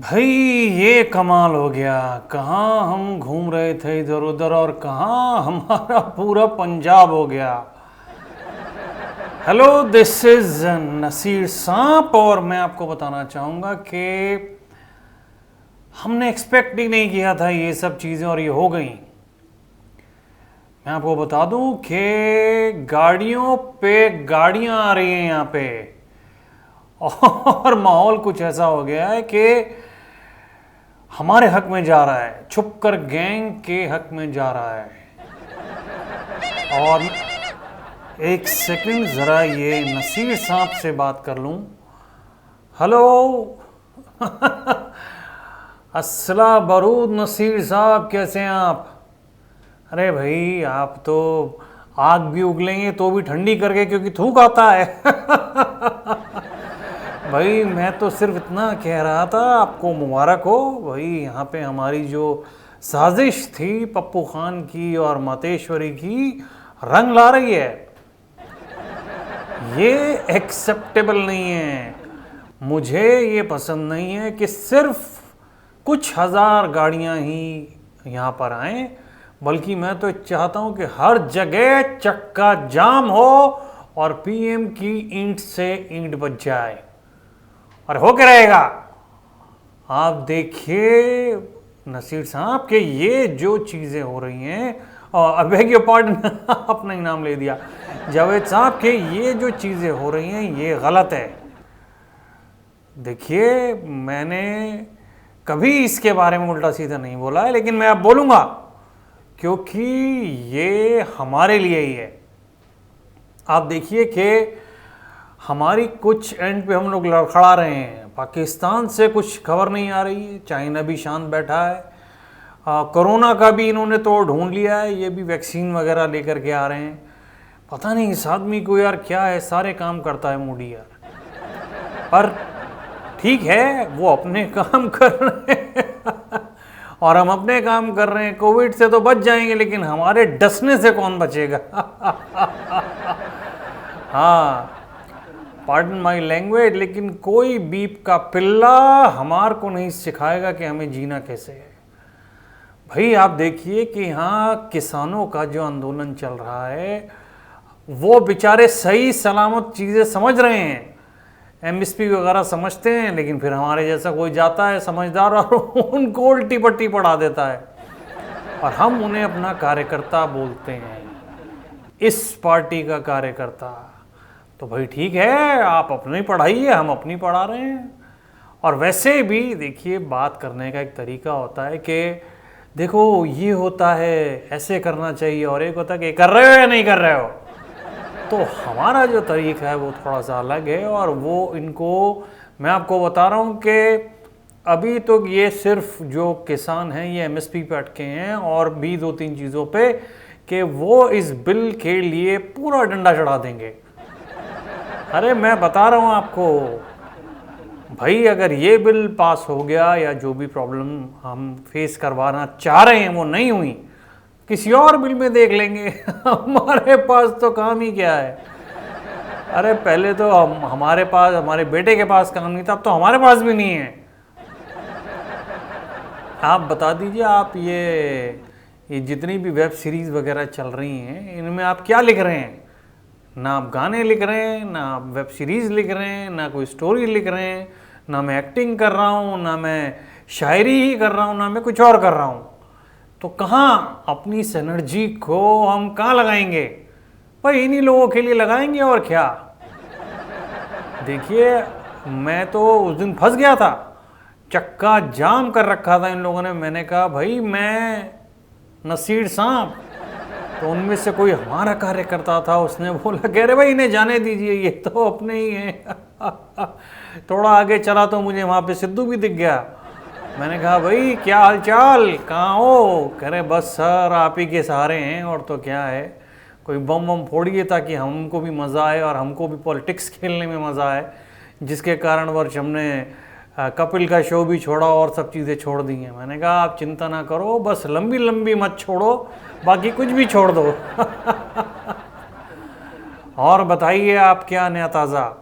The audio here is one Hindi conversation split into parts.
भाई ये कमाल हो गया। कहाँ हम घूम रहे थे इधर उधर और कहाँ हमारा पूरा पंजाब हो गया। हेलो, दिस इज नसीर सांप और मैं आपको बताना चाहूँगा कि हमने एक्सपेक्ट ही नहीं किया था ये सब चीज़ें और ये हो गई। मैं आपको बता दूं कि गाड़ियों पे गाड़ियाँ आ रही हैं यहाँ पे और माहौल कुछ ऐसा हो गया है कि हमारे हक में जा रहा है, छुपकर गैंग के हक में जा रहा है। और एक सेकंड ज़रा ये नसीर सांप से बात कर लूं। हेलो अस्सला बरूद नसीर साहब, कैसे हैं आप? अरे भाई आप तो आग भी उगलेंगे तो भी ठंडी करके, क्योंकि थूक आता है। भाई मैं तो सिर्फ इतना कह रहा था, आपको मुबारक हो भाई। यहाँ पे हमारी जो साजिश थी पप्पू खान की और मातेश्वरी की रंग ला रही है। ये एक्सेप्टेबल नहीं है। मुझे ये पसंद नहीं है कि सिर्फ कुछ हजार गाड़ियाँ ही यहाँ पर आएँ, बल्कि मैं तो चाहता हूँ कि हर जगह चक्का जाम हो और पीएम की ईंट से ईंट बच जाए। और हो क्या रहेगा, आप देखिए नसीर साहब कि ये जो चीज़ें हो रही हैं, और बेग योर पार्डन, अपना ही नाम ले दिया, जावेद साहब के ये जो चीज़ें हो रही हैं ये गलत है। देखिए मैंने कभी इसके बारे में उल्टा सीधा नहीं बोला है, लेकिन मैं अब बोलूँगा क्योंकि ये हमारे लिए ही है। आप देखिए कि हमारी कुछ एंड पे हम लोग लड़खड़ा रहे हैं, पाकिस्तान से कुछ खबर नहीं आ रही है, चाइना भी शांत बैठा है, कोरोना का भी इन्होंने तोड़ ढूंढ लिया है, ये भी वैक्सीन वगैरह लेकर के आ रहे हैं। पता नहीं इस आदमी को यार क्या है, सारे काम करता है मोदी यार। पर ठीक है, वो अपने काम कर रहे हैं और हम अपने काम कर रहे हैं। कोविड से तो बच जाएंगे, लेकिन हमारे डसने से कौन बचेगा? हाँ, पार्डन माई लैंग्वेज, लेकिन कोई बीप का पिल्ला हमार को नहीं सिखाएगा कि हमें जीना कैसे है। भाई आप देखिए कि यहाँ किसानों का जो आंदोलन चल रहा है, वो बेचारे सही सलामत चीज़ें समझ रहे हैं, एमएसपी वगैरह समझते हैं, लेकिन फिर हमारे जैसा कोई जाता है समझदार और उनको उल्टी पट्टी पढ़ा देता है, और हम उन्हें अपना कार्यकर्ता बोलते हैं, इस पार्टी का कार्यकर्ता। तो भाई ठीक है, आप अपनी पढ़ाइए, हम अपनी पढ़ा रहे हैं। और वैसे भी देखिए, बात करने का एक तरीका होता है कि देखो ये होता है, ऐसे करना चाहिए, और एक होता है कि कर रहे हो या नहीं कर रहे हो। तो हमारा जो तरीका है वो थोड़ा सा अलग है, और वो इनको मैं आपको बता रहा हूँ कि अभी तो ये सिर्फ जो किसान हैं ये एमएसपी पे अटके हैं, और भी दो तीन चीज़ों पे कि वो इस बिल के लिए पूरा डंडा चढ़ा देंगे। अरे मैं बता रहा हूँ आपको भाई, अगर ये बिल पास हो गया या जो भी प्रॉब्लम हम फेस करवाना चाह रहे हैं वो नहीं हुई, किसी और बिल में देख लेंगे। हमारे पास तो काम ही क्या है। अरे पहले तो हमारे पास, हमारे बेटे के पास काम नहीं था, अब तो हमारे पास भी नहीं है। आप बता दीजिए, आप ये जितनी भी वेब सीरीज़ वगैरह चल रही हैं, इनमें आप क्या लिख रहे हैं? ना आप गाने लिख रहे हैं, ना आप वेब सीरीज़ लिख रहे हैं, ना कोई स्टोरी लिख रहे हैं, ना मैं एक्टिंग कर रहा हूँ, ना मैं शायरी ही कर रहा हूँ, ना मैं कुछ और कर रहा हूँ। तो कहाँ अपनी इस एनर्जी को हम कहाँ लगाएंगे? भाई इन्हीं लोगों के लिए लगाएंगे, और क्या। देखिए मैं तो उस दिन फंस गया था, चक्का जाम कर रखा था इन लोगों ने। मैंने कहा भाई मैं नसीर सांप, तो उनमें से कोई हमारा कार्यकर्ता था, उसने बोला कह रहे भाई इन्हें जाने दीजिए, ये तो अपने ही हैं। थोड़ा आगे चला तो मुझे वहाँ पे सिद्धू भी दिख गया। मैंने कहा भाई क्या हाल चाल, कहाँ हो? कह रहे बस सर आप ही के सहारे हैं, और तो क्या है, कोई बम बम फोड़िए ताकि हमको भी मज़ा आए और हमको भी पॉलिटिक्स खेलने में मज़ा आए, जिसके कारण वर्ष हमने कपिल का शो भी छोड़ा और सब चीज़ें छोड़ दी हैं। मैंने कहा आप चिंता ना करो, बस लंबी लंबी मत छोड़ो, बाकी कुछ भी छोड़ दो। और बताइए आप क्या नया ताज़ा?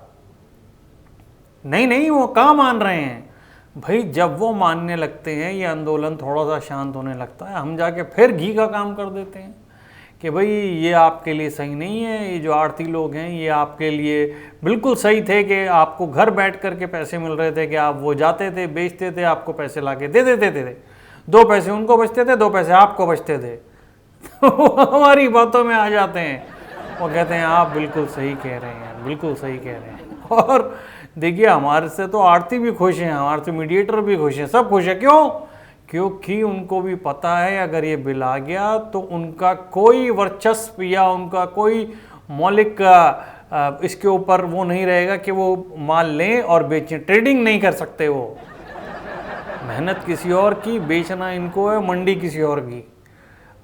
नहीं नहीं, वो कहाँ मान रहे हैं, भाई जब वो मानने लगते हैं, ये आंदोलन थोड़ा सा शांत होने लगता है, हम जाके फिर घी का काम कर देते हैं कि भाई ये आपके लिए सही नहीं है, ये जो आड़ती लोग हैं ये आपके लिए बिल्कुल सही थे कि आपको घर बैठ कर के पैसे मिल रहे थे कि आप वो जाते थे, बेचते थे, आपको पैसे ला के दे देते थे, 2 पैसे उनको बचते थे, 2 पैसे आपको बचते थे। तो हमारी बातों में आ जाते हैं, वो कहते हैं आप बिल्कुल सही कह रहे हैं, बिल्कुल सही कह रहे हैं। और देखिए हमारे से तो आड़ती भी खुश हैं, हमारे से मीडिएटर भी खुश हैं, सब खुश है। क्यों? क्योंकि उनको भी पता है अगर ये बिल आ गया तो उनका कोई वर्चस्व या उनका कोई मौलिक इसके ऊपर वो नहीं रहेगा कि वो माल लें और बेचें। ट्रेडिंग नहीं कर सकते वो, मेहनत किसी और की, बेचना इनको है, मंडी किसी और की।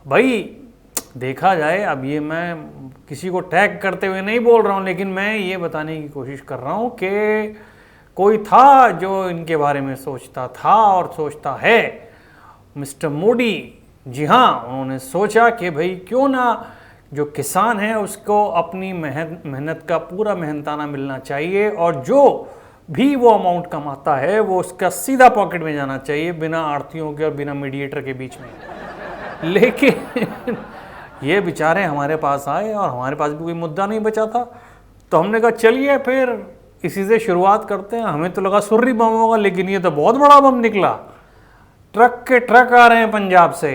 भाई देखा जाए, अब ये मैं किसी को टैग करते हुए नहीं बोल रहा हूँ, लेकिन मैं ये बताने की कोशिश कर रहा हूँ कि कोई था जो इनके बारे में सोचता था और सोचता है, मिस्टर मोदी। जी हाँ, उन्होंने सोचा कि भाई क्यों ना जो किसान है उसको अपनी मेहनत का पूरा मेहनताना मिलना चाहिए, और जो भी वो अमाउंट कमाता है वो उसका सीधा पॉकेट में जाना चाहिए, बिना आड़तियों के और बिना मीडिएटर के बीच में। लेकिन ये बेचारे हमारे पास आए और हमारे पास भी कोई मुद्दा नहीं बचा था, तो हमने कहा चलिए फिर इसी से शुरुआत करते हैं। हमें तो लगा सुर्री बम होगा, लेकिन ये तो बहुत बड़ा बम निकला। ट्रक के ट्रक आ रहे हैं पंजाब से।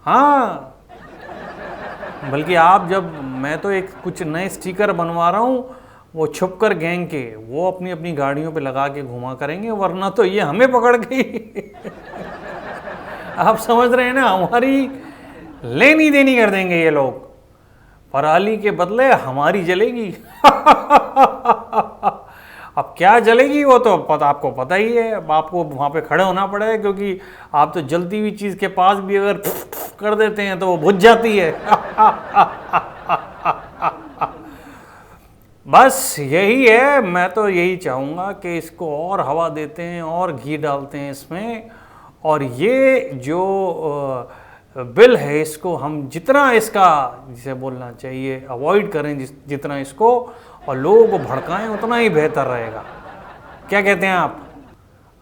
हाँ, बल्कि आप जब, मैं तो एक कुछ नए स्टिकर बनवा रहा हूँ, वो छुपकर गैंग के वो अपनी अपनी गाड़ियों पे लगा के घुमा करेंगे, वरना तो ये हमें पकड़ गई। आप समझ रहे हैं ना, हमारी लेनी देनी कर देंगे ये लोग, पराली के बदले हमारी जलेगी। अब क्या जलेगी वो तो आपको पता ही है, अब आपको वहाँ पे खड़े होना पड़ेगा, क्योंकि आप तो जलती हुई चीज़ के पास भी अगर कर देते हैं तो वो बुझ जाती है। बस यही है, मैं तो यही चाहूँगा कि इसको और हवा देते हैं और घी डालते हैं इसमें, और ये जो बिल है इसको हम जितना इसका, जिसे बोलना चाहिए, अवॉइड करें जितना इसको, और लोगों को भड़काएं, उतना ही बेहतर रहेगा। क्या कहते हैं आप?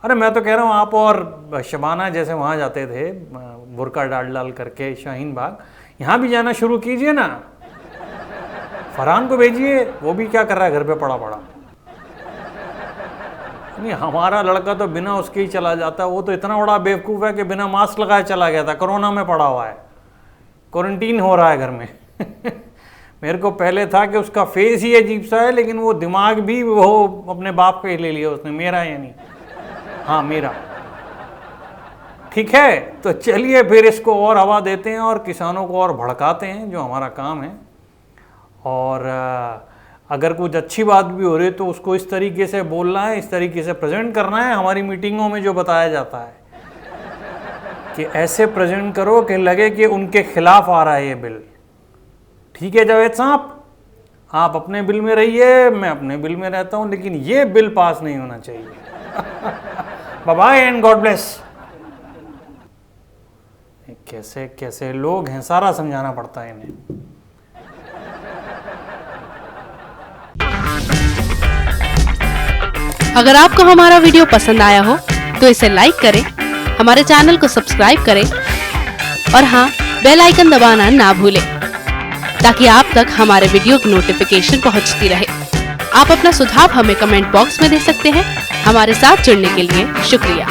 अरे मैं तो कह रहा हूँ आप और शबाना जैसे वहाँ जाते थे बुर्का डाल करके शाहीन बाग, यहाँ भी जाना शुरू कीजिए ना। फरहान को भेजिए, वो भी क्या कर रहा है घर पे पड़ा पड़ा। नहीं, हमारा लड़का तो बिना उसके ही चला जाता है, वो तो इतना बड़ा बेवकूफ़ है कि बिना मास्क लगाए चला गया था, कोरोना में पड़ा हुआ है, क्वारंटीन हो रहा है घर में। मेरे को पहले था कि उसका फेस ही अजीब सा है, लेकिन वो दिमाग भी वो अपने बाप का ही ले लिया उसने, मेरा यानी, हाँ मेरा। ठीक है, तो चलिए फिर इसको और हवा देते हैं और किसानों को और भड़काते हैं, जो हमारा काम है। और अगर कुछ अच्छी बात भी हो रही तो उसको इस तरीके से बोलना है, इस तरीके से प्रेजेंट करना है। हमारी मीटिंगों में जो बताया जाता है कि ऐसे प्रेजेंट करो कि लगे कि उनके खिलाफ आ रहा है ये बिल। ठीक है जावेद साहब, आप अपने बिल में रहिए, मैं अपने बिल में रहता हूं, लेकिन ये बिल पास नहीं होना चाहिए। Bye bye and God bless. कैसे कैसे लोग हैं, सारा समझाना पड़ता है इन्हें। अगर आपको हमारा वीडियो पसंद आया हो तो इसे लाइक करें, हमारे चैनल को सब्सक्राइब करें, और हाँ, बेल आइकन दबाना ना भूलें, ताकि आप तक हमारे वीडियो की नोटिफिकेशन पहुंचती रहे। आप अपना सुझाव हमें कमेंट बॉक्स में दे सकते हैं। हमारे साथ जुड़ने के लिए शुक्रिया।